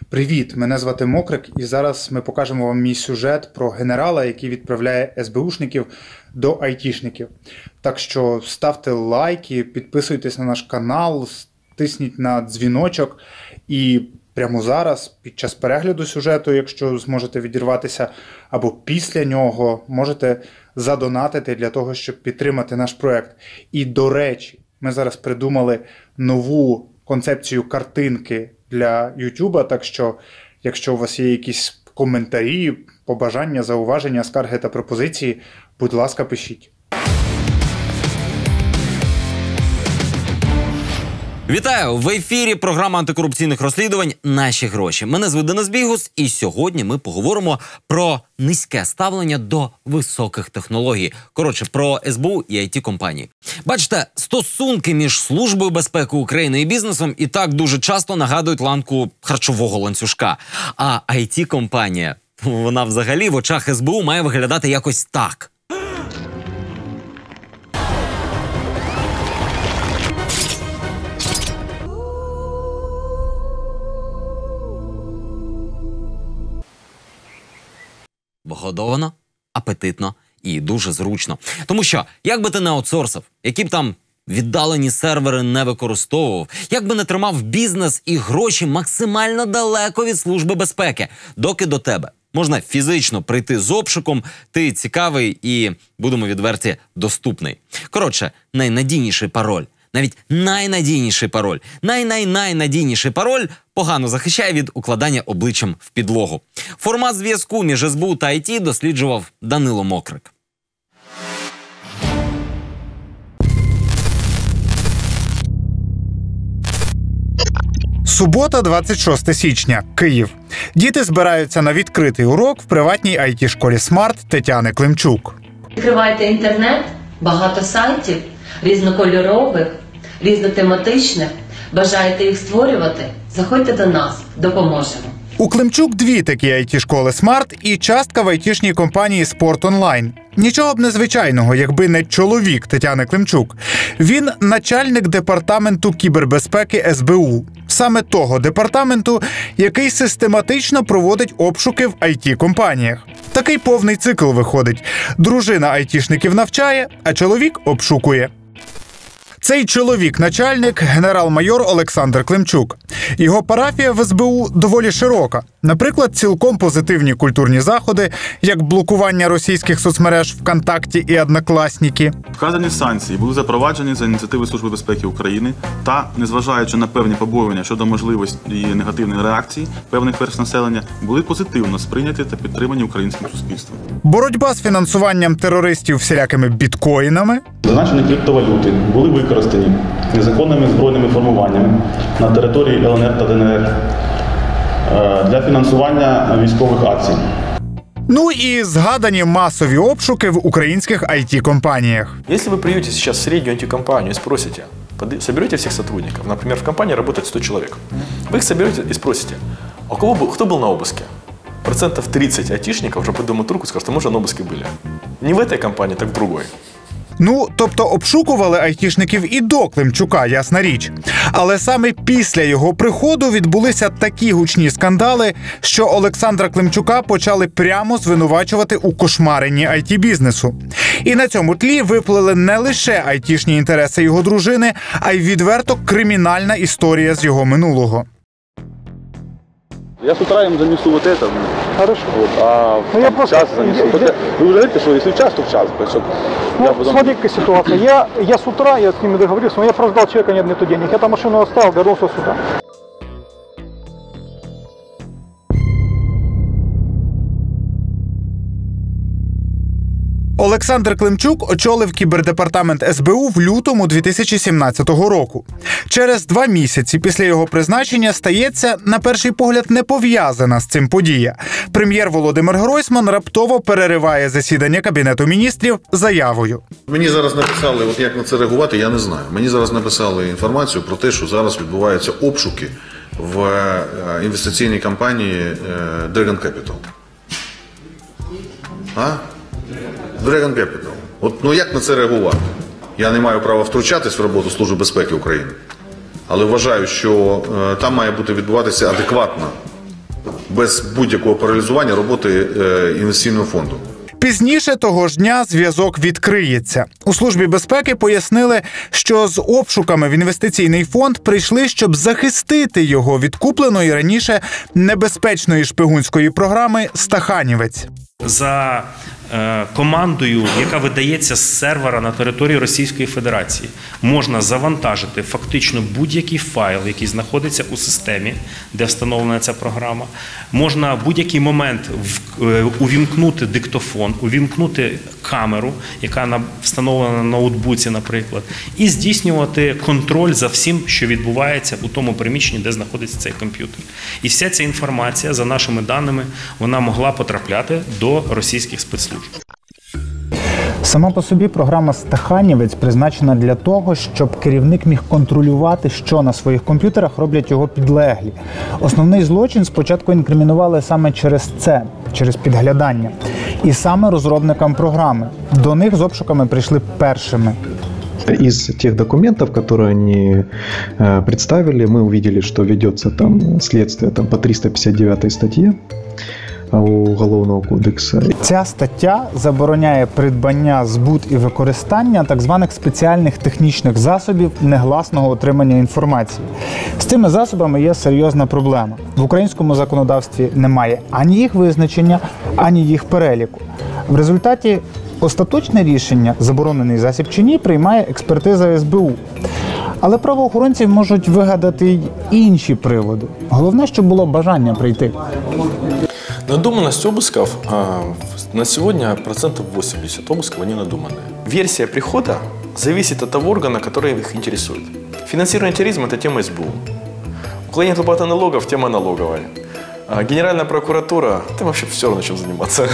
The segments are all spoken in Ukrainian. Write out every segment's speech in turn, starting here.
Привіт, мене звати Мокрик, і зараз ми покажемо вам мій сюжет про генерала, який відправляє СБУшників до айтішників. Так що ставте лайки, підписуйтесь на наш канал, тисніть на дзвіночок і прямо зараз, під час перегляду сюжету, якщо зможете відірватися, або після нього, можете задонатити для того, щоб підтримати наш проект. І, до речі, ми зараз придумали нову концепцію картинки для YouTube, так що, якщо у вас є якісь коментарі, побажання, зауваження, скарги та пропозиції, будь ласка, пишіть. Вітаю! В ефірі програма антикорупційних розслідувань «Наші гроші». Мене звуть Денис Бігус, і сьогодні ми поговоримо про низьке ставлення до високих технологій. Коротше, про СБУ і IT-компанії. Бачите, стосунки між Службою безпеки України і бізнесом і так дуже часто нагадують ланку харчового ланцюжка. А IT-компанія, вона взагалі в очах СБУ має виглядати якось так. Годовано, апетитно і дуже зручно. Тому що, як би ти не аутсорсив, які б там віддалені сервери не використовував, як би не тримав бізнес і гроші максимально далеко від Служби безпеки, доки до тебе можна фізично прийти з обшуком, ти цікавий і, будемо відверті, доступний. Коротше, найнадійніший пароль. Навіть найнадійніший пароль, найнадійніший пароль погано захищає від укладання обличчям в підлогу. Формат зв'язку між СБУ та ІТ досліджував Данило Мокрик. Субота, 26 січня. Київ. Діти збираються на відкритий урок в приватній IT-школі «Смарт» Тетяни Климчук. Відкривайте інтернет, багато сайтів, різнокольорових, різнотематичних. Бажаєте їх створювати? Заходьте до нас, допоможемо. У Климчук дві такі IT-школи «Смарт» і частка в IT-шній компанії «Спорт Онлайн». Нічого б незвичайного, якби не чоловік Тетяни Климчук. Він начальник департаменту кібербезпеки СБУ. Саме того департаменту, який систематично проводить обшуки в IT-компаніях. Такий повний цикл виходить. Дружина айтішників навчає, а чоловік обшукує. Цей чоловік-начальник – генерал-майор Олександр Климчук. Його парафія в СБУ доволі широка. Наприклад, цілком позитивні культурні заходи, як блокування російських соцмереж ВКонтакті і Однокласники. Вказані санкції були запроваджені за ініціативи Служби безпеки України та, незважаючи на певні побоювання щодо можливості негативної реакції певних верств населення, були позитивно сприйняті та підтримані українським суспільством. Боротьба з фінансуванням терористів всілякими біткоїнами. Зазначені криптовалюти були використані незаконними збройними формуваннями на території ЛНР та ДНР для фінансування військових акцій. Ну і згадані масові обшуки в українських IT-компаніях. Если вы придете сейчас в среднюю IT-компанию и спросите, соберете всех сотрудников, например, в компании работает 100 человек, вы их соберете и спросите, а кто был на обыске? 30% айтишников уже поднимут руку и скажут, что мы же на обыске были. Не в этой компании, так в другой. Ну, тобто обшукували айтішників і до Климчука, ясна річ. Але саме після його приходу відбулися такі гучні скандали, що Олександра Климчука почали прямо звинувачувати у кошмаренні IT-бізнесу. І на цьому тлі виплили не лише айтішні інтереси його дружини, а й відверто кримінальна історія з його минулого. Я с утра им занесу вот это. Хорошо. Вот, а ну, я просто, час занесу. Вы уже говорите, что если в час, то в час. Ну, потом... смотри-ка ситуация. Я с утра, я с ними договорился, но я прождал человека не нету денег. Я там машину оставил, вернулся сюда. Олександр Климчук очолив кібердепартамент СБУ в лютому 2017 року. Через 2 місяці після його призначення стається, на перший погляд, не пов'язана з цим подія. Прем'єр Володимир Гройсман раптово перериває засідання Кабінету міністрів заявою. Мені зараз написали, от як на це реагувати, я не знаю. Мені зараз написали інформацію про те, що зараз відбуваються обшуки в інвестиційній компанії Dragon Capital. Dragon Capital. От, ну як на це реагувати? Я не маю права втручатись в роботу Служби безпеки України, але вважаю, що там має бути відбуватися адекватна без будь-якого паралізування роботи інвестиційного фонду. Пізніше того ж дня зв'язок відкриється. У Службі безпеки пояснили, що з обшуками в інвестиційний фонд прийшли, щоб захистити його від купленої раніше небезпечної шпигунської програми «Стаханівець». За командою, яка видається з сервера на території Російської Федерації, можна завантажити фактично будь-який файл, який знаходиться у системі, де встановлена ця програма. Можна в будь-який момент увімкнути диктофон, увімкнути камеру, яка встановлена на ноутбуці, наприклад, і здійснювати контроль за всім, що відбувається у тому приміщенні, де знаходиться цей комп'ютер. І вся ця інформація, за нашими даними, вона могла потрапляти до російських спецслужб. Сама по собі програма «Стаханівець» призначена для того, щоб керівник міг контролювати, що на своїх комп'ютерах роблять його підлеглі. Основний злочин спочатку інкримінували саме через це, через підглядання. І саме розробникам програми. До них з обшуками прийшли першими. Из тех документов, которые они представили, мы увидели, что ведется там следствие по 359 статье Уголовного кодексу. Ця стаття забороняє придбання, збут і використання так званих спеціальних технічних засобів негласного отримання інформації. З цими засобами є серйозна проблема. В українському законодавстві немає ані їх визначення, ані їх переліку. В результаті остаточне рішення, заборонений засіб чи ні, приймає експертиза СБУ. Але правоохоронці можуть вигадати й інші приводи. Головне, щоб було бажання прийти. Надуманность обысков на сегодня 80% обысков они надуманные. Версия прихода зависит от того органа, который их интересует. Финансирование терроризма – это тема СБУ. Уклонение от уплаты налогов – тема налоговая. Генеральная прокуратура – это вообще все равно чем заниматься.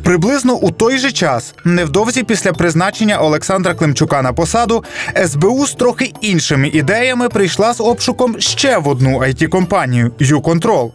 Приблизно у той же час, невдовзі після призначення Олександра Климчука на посаду, СБУ з трохи іншими ідеями прийшла з обшуком ще в одну IT-компанію – «Юконтрол».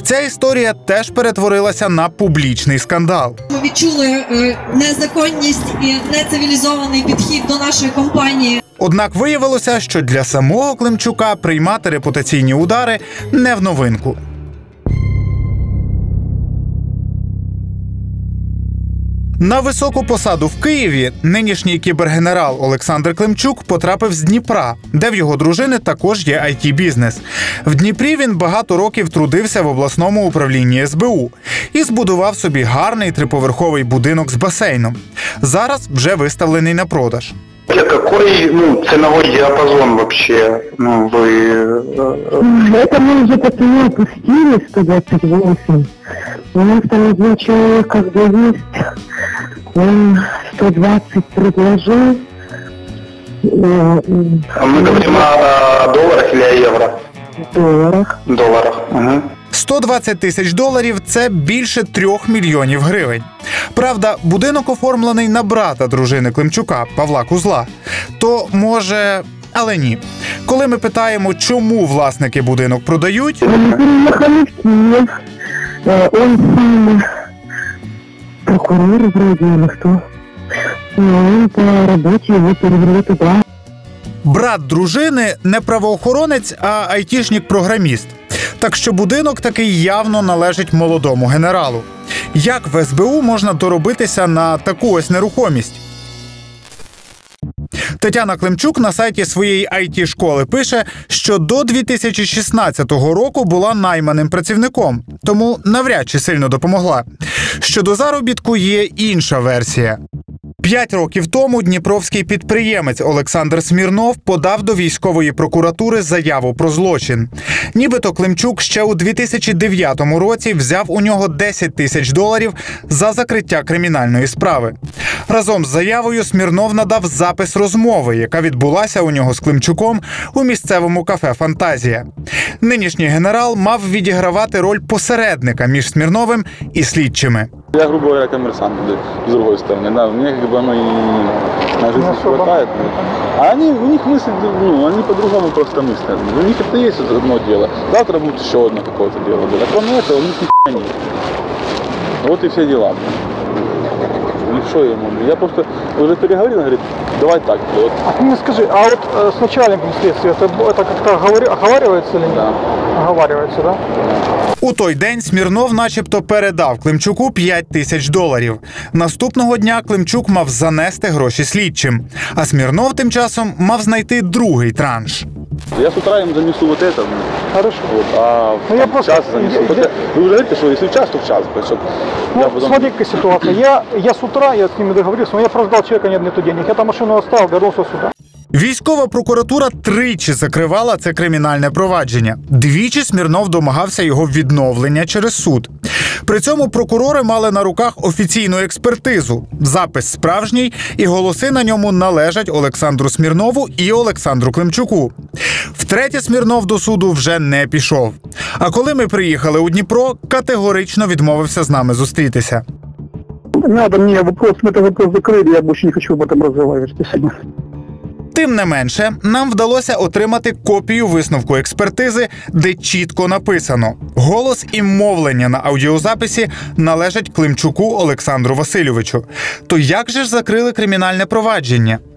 Ця історія теж перетворилася на публічний скандал. Ми відчули незаконність і нецивілізований підхід до нашої компанії. Однак виявилося, що для самого Климчука приймати репутаційні удари не в новинку. На високу посаду в Києві нинішній кібергенерал Олександр Климчук потрапив з Дніпра, де в його дружини також є IT-бізнес. В Дніпрі він багато років трудився в обласному управлінні СБУ і збудував собі гарний триповерховий будинок з басейном. Зараз вже виставлений на продаж. Какой ценовой диапазон вообще? Это мы уже по цене опустили 128. У нас там один человек как бы есть, он 120 предложил. А мы говорим о долларах или о евро? Долларах. Угу. 120 тисяч доларів – це більше 3 мільйонів гривень. Правда, будинок оформлений на брата дружини Климчука, Павла Кузла. То, може, але ні. Коли ми питаємо, чому власники будинок продають... Вони переїхали в Київ. Он сам прокурор вроде или кто. Он по роботі його перевели туди. Брат дружини не правоохоронець, а айтішник-програміст. Так що будинок такий явно належить молодому генералу. Як в СБУ можна доробитися на таку ось нерухомість? Тетяна Климчук на сайті своєї IT-школи пише, що до 2016 року була найманим працівником, тому навряд чи сильно допомогла. Щодо заробітку є інша версія. 5 років тому дніпровський підприємець Олександр Смірнов подав до військової прокуратури заяву про злочин. Нібито Климчук ще у 2009 році взяв у нього 10 тисяч доларів за закриття кримінальної справи. Разом з заявою Смірнов надав запис розмови, яка відбулася у нього з Климчуком у місцевому кафе «Фантазія». Нинішній генерал мав відігравати роль посередника між Смірновим і слідчими. Я, грубо говоря, коммерсант, с другой стороны, да, мне как бы оно и на жизнь хватает. А у них мысли, они по-другому просто мыслят. У них это есть одно дело, завтра будет еще одно какое-то дело. А кроме этого у них ничего нет. Вот и все дела. и что я ему? Я просто уже переговорил, он говорит, давай так. Вот. А ты мне скажи, а вот с начальником следствия это как-то оговаривается или нет? Да. Оговаривается, да? У той день Смірнов начебто передав Климчуку $5000. Наступного дня Климчук мав занести гроші слідчим, а Смірнов тим часом мав знайти другий транш. Я с утра им занесу вот это. Хорошо. Вот, а я в час занесу. Вы уже говорите, что если в час, то в час. Ну, смотри-ка ситуация. Я с утра, я с ними договорился, но я просто ждал человека, нету денег. Я там машину оставил, вернулся сюда. Військова прокуратура тричі закривала це кримінальне провадження. Двічі Смірнов домагався його відновлення через суд. При цьому прокурори мали на руках офіційну експертизу. Запис справжній, і голоси на ньому належать Олександру Смірнову і Олександру Климчуку. Втретє Смірнов до суду вже не пішов. А коли ми приїхали у Дніпро, категорично відмовився з нами зустрітися. Надо мне вопрос, это вопрос закрыли, я больше не хочу об этом разговаривать. Спасибо. Тим не менше, нам вдалося отримати копію висновку експертизи, де чітко написано: голос і мовлення на аудіозаписі належать Климчуку Олександру Васильовичу. То як же ж закрили кримінальне провадження? –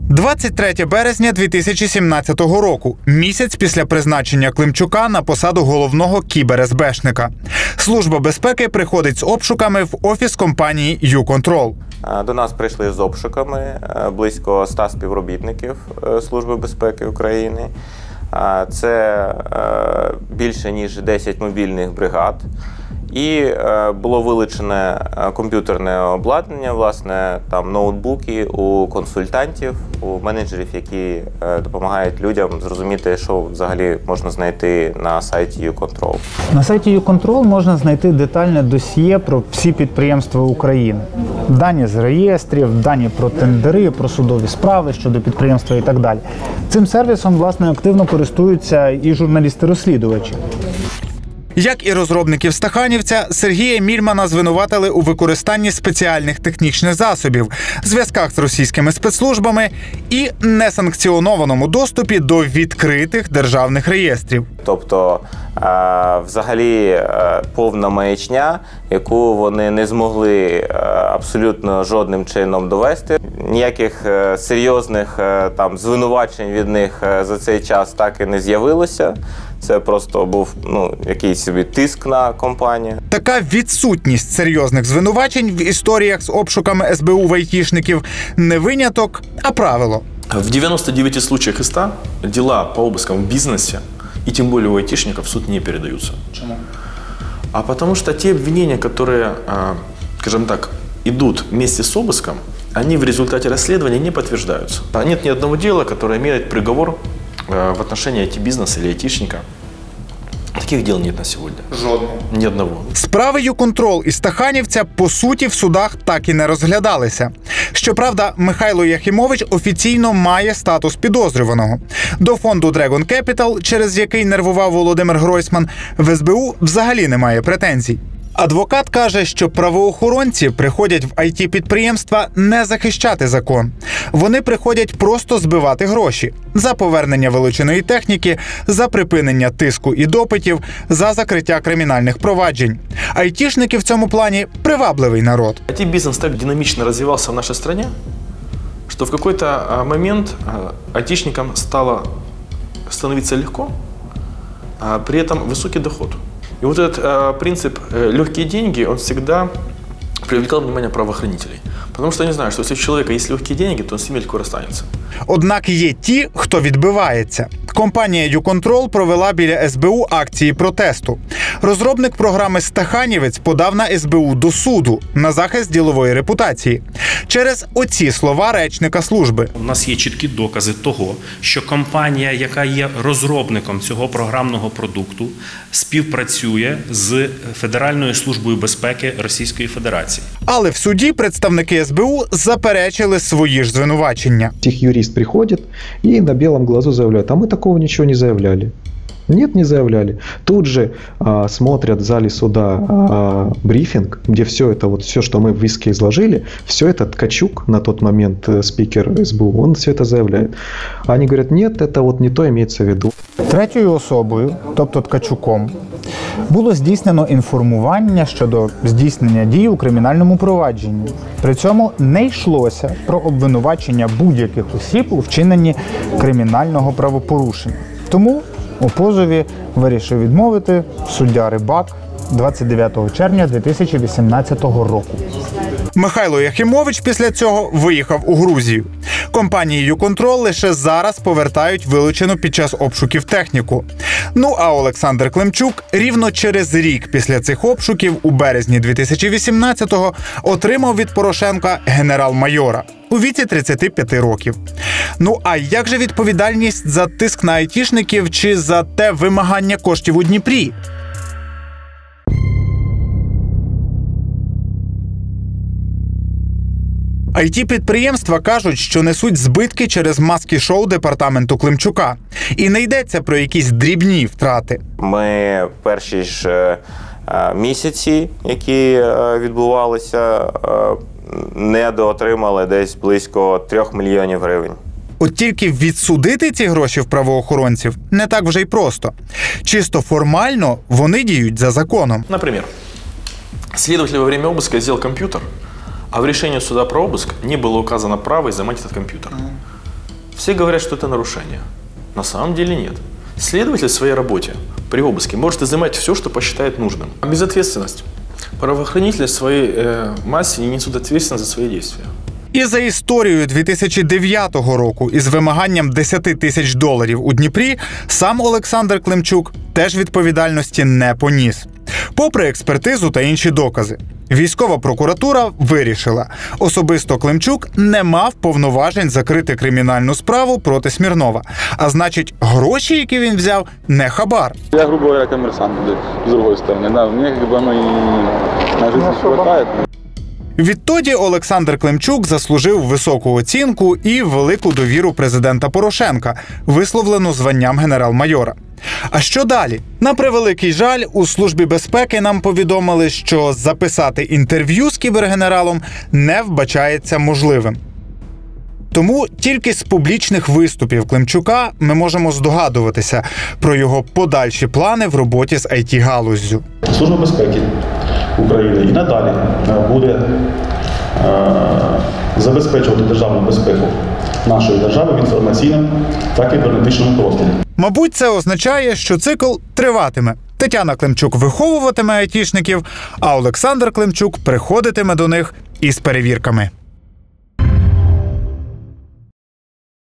23 березня 2017 року, місяць після призначення Климчука на посаду головного кібер-СБшника. Служба безпеки приходить з обшуками в офіс компанії YouControl. До нас прийшли з обшуками близько 100 співробітників Служби безпеки України. Це більше ніж 10 мобільних бригад. І було вилучене комп'ютерне обладнання, власне, там ноутбуки у консультантів, у менеджерів, які допомагають людям зрозуміти, що взагалі можна знайти на сайті YouControl. На сайті YouControl можна знайти детальне досьє про всі підприємства України. Дані з реєстрів, дані про тендери, про судові справи щодо підприємства і так далі. Цим сервісом, власне, активно користуються і журналісти-розслідувачі. Як і розробників стаханівця, Сергія Мільмана звинуватили у використанні спеціальних технічних засобів, зв'язках з російськими спецслужбами і несанкціонованому доступі до відкритих державних реєстрів. Тобто, взагалі, повна маячня, яку вони не змогли абсолютно жодним чином довести. Ніяких серйозних там звинувачень від них за цей час так і не з'явилося. Це просто був якийсь собі тиск на компанію. Така відсутність серйозних звинувачень в історіях з обшуками СБУ в айтішників не виняток, а правило. В 99 случаях из 100 дела по обыскам в бизнесе, и тем более у айтишников, в суд не передаются. Почему? А потому что те обвинения, которые, скажем так, идут вместе с обыском, они в результате расследования не подтверждаются. Нет ни одного дела, которое имеет приговор в отношении IT-бизнеса или айтишника. Таких дел нет на сьогодні. Жодного. Ні одного. Справи YouControl і стаханівця, по суті, в судах так і не розглядалися. Щоправда, Михайло Яхімович офіційно має статус підозрюваного. До фонду Dragon Capital, через який нервував Володимир Гройсман, в СБУ взагалі немає претензій. Адвокат каже, що правоохоронці приходять в IT-підприємства не захищати закон. Вони приходять просто збивати гроші за повернення вилученої техніки, за припинення тиску і допитів, за закриття кримінальних проваджень. Айтішники в цьому плані привабливий народ. IT-бізнес так динамично розвивався в нашій країні, що в якийсь момент айтишникам стало становитися легко, а при этом високий доход. И вот этот принцип «легкие деньги», он всегда привлекал внимание правоохранителей. Потому что они знают, что если у человека есть легкие деньги, то он с ними легко расстанется. Однак є ті, хто відбивається. Компанія YouControl провела біля СБУ акції протесту. Розробник програми «Стаханівець» подав на СБУ до суду на захист ділової репутації. Через оці слова речника служби. У нас є чіткі докази того, що компанія, яка є розробником цього програмного продукту, співпрацює з Федеральною службою безпеки Російської Федерації. Але в суді представники СБУ заперечили свої ж звинувачення. Юрист приходит и на белом глазу заявляет: а мы такого ничего не заявляли. Нет, не заявляли. Тут же смотрят в зале суда брифинг, где все это, вот все, что мы в иске изложили, все это Ткачук, на тот момент спикер СБУ, он все это заявляет. Они говорят: нет, это вот не то имеется в виду. Третьою особою, тобто Ткачуком, було здійснено інформування щодо здійснення дій у кримінальному провадженні. При цьому не йшлося про обвинувачення будь-яких осіб у вчиненні кримінального правопорушення. Тому у позові вирішив відмовити суддя Рибак 29 червня 2018 року. Михайло Яхимович після цього виїхав у Грузію. Компанії «Юконтрол» лише зараз повертають вилучену під час обшуків техніку. Ну а Олександр Климчук рівно через рік після цих обшуків у березні 2018-го отримав від Порошенка генерал-майора у віці 35 років. Ну а як же відповідальність за тиск на айтішників чи за те вимагання коштів у Дніпрі? IT-підприємства кажуть, що несуть збитки через маски-шоу департаменту Климчука. І не йдеться про якісь дрібні втрати. Ми перші ж місяці, які відбувалися, недоотримали десь близько 3 мільйонів гривень. От тільки відсудити ці гроші в правоохоронців не так вже й просто. Чисто формально вони діють за законом. Например, следователь во время обыска взял компьютер, а в решении суда про обыск не было указано право изымать этот компьютер. Все говорят, что это нарушение. На самом деле нет. Следователь в своей работе при обыске может изымать все, что посчитает нужным. А безответственность. Правоохранители в своей массе не несут ответственность за свои действия. І за історією 2009 року із вимаганням $10 тисяч у Дніпрі сам Олександр Климчук теж відповідальності не поніс. Попри експертизу та інші докази, військова прокуратура вирішила, особисто Климчук не мав повноважень закрити кримінальну справу проти Смірнова. А значить, гроші, які він взяв, не хабар. Я, грубо говоря, коммерсант, с другой стороны. Да, мне как бы оно и на жизнь хватает. Відтоді Олександр Климчук заслужив високу оцінку і велику довіру президента Порошенка, висловлену званням генерал-майора. А що далі? На превеликий жаль, у Службі безпеки нам повідомили, що записати інтерв'ю з кібергенералом не вбачається можливим. Тому тільки з публічних виступів Климчука ми можемо здогадуватися про його подальші плани в роботі з IT-галуззю. Служба безпеки України і надалі буде забезпечувати державну безпеку нашої держави в інформаційному та кібернетичному просторі. Мабуть, це означає, що цикл триватиме. Тетяна Климчук виховуватиме айтішників, а Олександр Климчук приходитиме до них із перевірками.